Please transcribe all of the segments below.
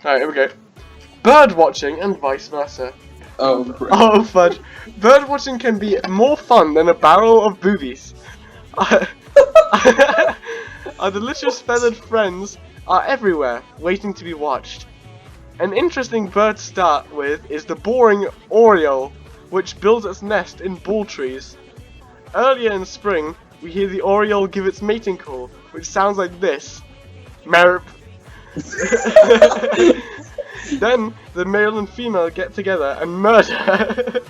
Alright, here we go. Bird watching and vice versa. Oh, right. Oh, fudge. Bird watching can be more fun than a barrel of boobies. Our delicious feathered friends are everywhere, waiting to be watched. An interesting bird to start with is the boring oriole, which builds its nest in bull trees. Earlier in spring, we hear the oriole give its mating call, which sounds like this. Merp. Then the male and female get together and murder.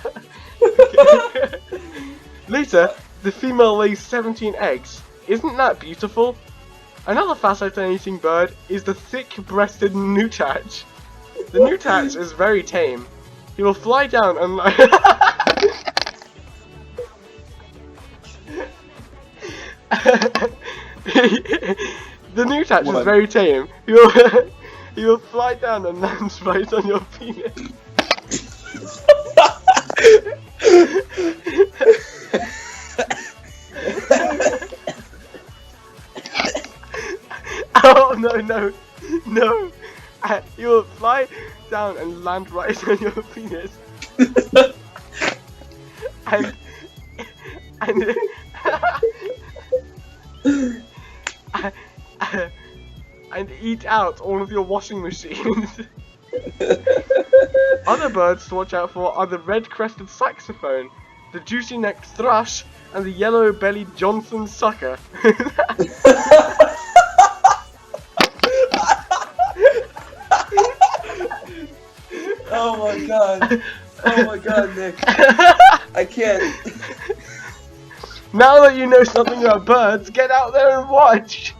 Later, the female lays 17 eggs. Isn't that beautiful? Another fascinating bird is the thick-breasted newtach. The newtach is very tame. He will fly down and the newtach is very tame. He will fly down and land right on your penis. Oh no! He will fly down and land right on your penis. And eat out all of your washing machines. Other birds to watch out for are the red-crested saxophone, the juicy-necked thrush, and the yellow-bellied Johnson sucker. Oh my god. Oh my god, Nick. I can't. Now that you know something about birds, get out there and watch!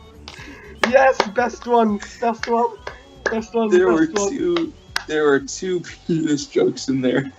Yes, best one. There were two penis jokes in there.